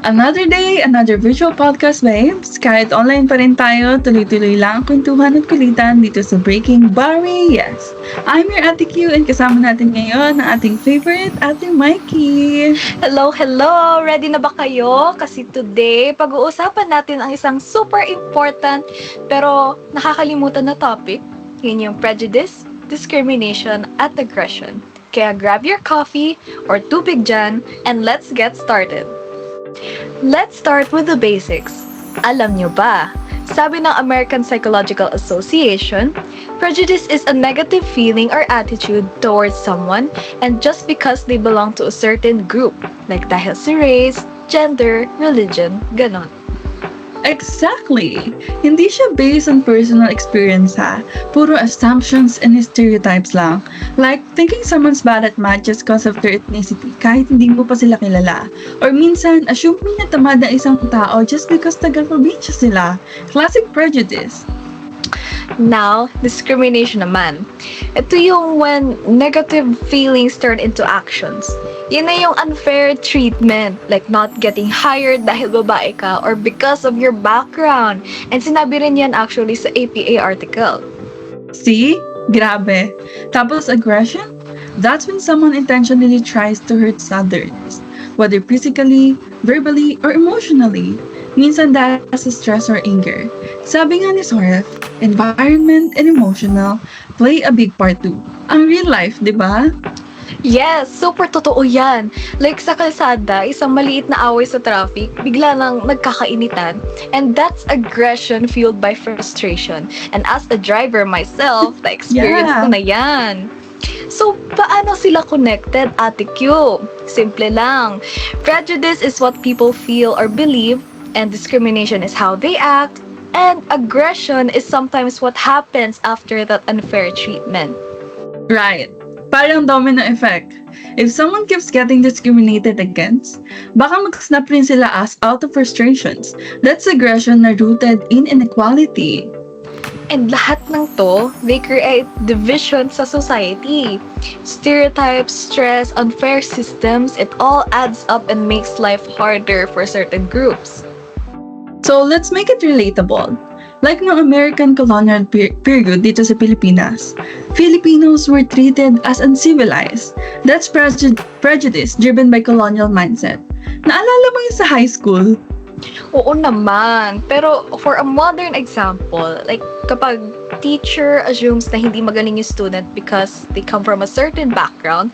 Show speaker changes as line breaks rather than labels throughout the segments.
Another day, another virtual podcast, babes. Kahit online pa rin tayo, tuloy-tuloy lang ang kwentuhan at kulitan dito sa Breaking Barry. Yes, I'm your Ate Q and kasama natin ngayon ang ating favorite, Ate Mikey.
Hello, hello! Ready na ba kayo? Kasi today, pag-uusapan natin ang isang super important pero nakakalimutan na topic. Yun yung prejudice, discrimination, at aggression. Kaya grab your coffee or tubig dyan and let's get started. Let's start with the basics. Alam nyo ba? Sabi ng American Psychological Association, prejudice is a negative feeling or attitude towards someone and just because they belong to a certain group, like dahil sa race, gender, religion, ganon.
Exactly! Hindi siya based on personal experience ha. Puro assumptions and stereotypes lang. Like, thinking someone's bad at math just because of their ethnicity kahit hindi mo pa sila kilala. Or minsan, assuming na tamad na isang tao just because taga-probinsya sila. Classic prejudice.
Now, discrimination naman. Ito yung when negative feelings turn into actions. Yan na yung unfair treatment, like not getting hired dahil babae ka or because of your background. And sinabi rin yan actually sa APA article.
See? Grabe. Tapos aggression? That's when someone intentionally tries to hurt others. Whether physically, verbally, or emotionally. Minsan dahil sa stress or anger. Sabi nga ni Soref, environment and emotional play a big part too. Ang real life, di ba?
Yes, super totoo yan. Like sa kalsada, isang maliit na away sa traffic, bigla nang nagkakainitan. And that's aggression fueled by frustration. And as a driver myself, na-experience ko na yan. So, paano sila connected, Ate Q? Simple lang. Prejudice is what people feel or believe, and discrimination is how they act, and aggression is sometimes what happens after that unfair treatment.
Right. Parang domino effect. If someone keeps getting discriminated against, baka mag-snap rin sila as out of frustrations. That's aggression na rooted in inequality.
And lahat ng to, they create division sa society. Stereotypes, stress, unfair systems, it all adds up and makes life harder for certain groups.
So let's make it relatable. Like no American colonial period dito sa Pilipinas, Filipinos were treated as uncivilized. That's prejudice driven by colonial mindset. Naalala mo yun sa high school?
Oo naman. Pero for a modern example, like kapag teacher assumes na hindi magaling yung student because they come from a certain background,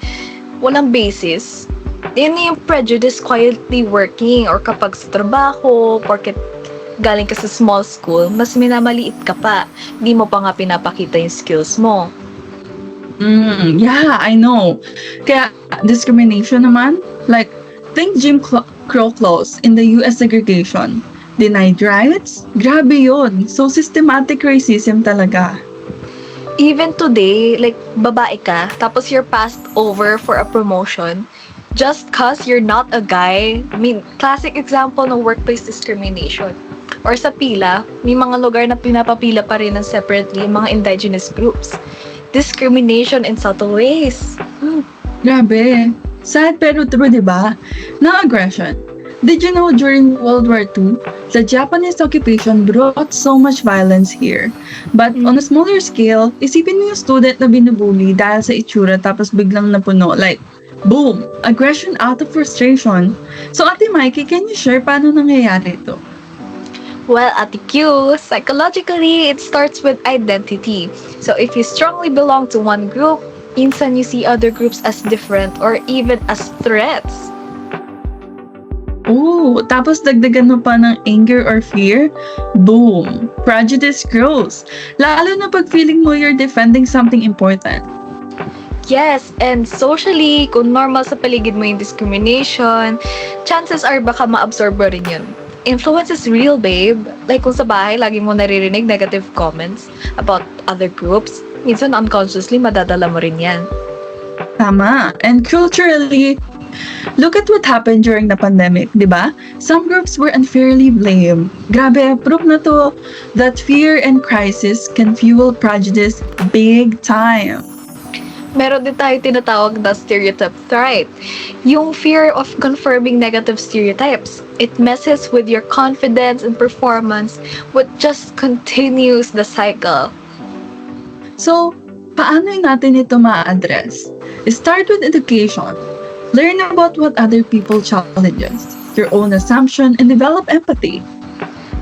walang basis, yun yung prejudice quietly working. Or kapag sa trabaho, porket galing ka sa small school, mas minamaliit ka pa. Di mo pa nga pinapakita yung skills mo.
Yeah, I know. Kaya discrimination naman, like think Jim Crow laws in the US segregation. Denied rights? Grabe yun. So systematic racism talaga.
Even today, like babae ka, tapos you're passed over for a promotion, just cause you're not a guy. I mean, classic example ng workplace discrimination. Or sa pila, may mga lugar na pinapapila pa rin ng separately mga indigenous groups. Discrimination in subtle ways.
Grabe. Sad pero true, di ba? Now aggression. Did you know during World War II, the Japanese occupation brought so much violence here? But on a smaller scale, isipin mo yung student na binubuli dahil sa itsura tapos biglang napuno. Like, boom! Aggression out of frustration. So Ate Mikey, can you share paano nangyayari ito?
Well, Ate Q, psychologically, it starts with identity. So if you strongly belong to one group, minsan you see other groups as different or even as threats.
Oh, tapos dagdagan mo pa ng anger or fear? Boom! Prejudice grows. Lalo na pag feeling mo you're defending something important.
Yes, and socially, kung normal sa paligid mo yung discrimination, chances are baka ma-absorb mo rin yun. Influence is real, babe. Like kung sa bahay, lagi mo naririnig negative comments about other groups, minsan unconsciously madadala mo rin yan.
Tama. And culturally, look at what happened during the pandemic, di ba? Some groups were unfairly blamed. Grabe, proof na to that fear and crisis can fuel prejudice big time.
meron din tayo tinatawag na stereotype threat. Yung fear of confirming negative stereotypes. It messes with your confidence and performance, which just continues the cycle.
So, paano natin ito ma-address? Start with education. Learn about what other people challenges, your own assumption, and develop empathy.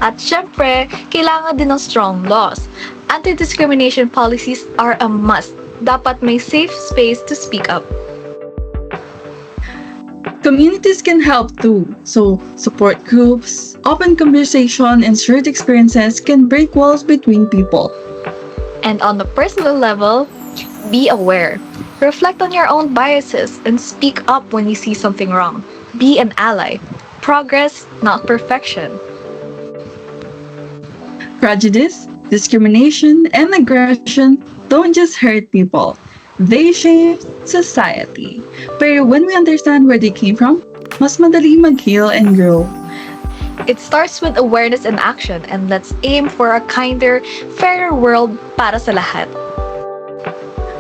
At syempre, kailangan din ng strong laws. Anti-discrimination policies are a must. Dapat may safe space to speak up.
Communities can help too. So, support groups, open conversation, and shared experiences can break walls between people.
And on the personal level, be aware. Reflect on your own biases and speak up when you see something wrong. Be an ally. Progress, not perfection.
Prejudice, discrimination, and aggression don't just hurt people. They shape society. Pero when we understand where they came from, mas madali mag-heal and grow.
It starts with awareness and action, and let's aim for a kinder, fairer world para sa lahat.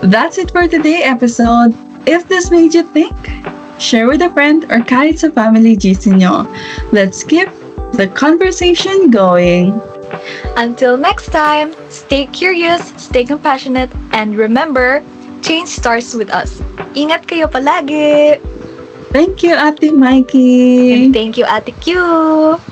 That's it for today's episode. If this made you think, share with a friend or kahit sa family GC nyo. Let's keep the conversation going.
Until next time, stay curious, stay compassionate, and remember, change starts with us. Ingat kayo palagi!
Thank you, Ate Mikey.
And thank you, Ate Q!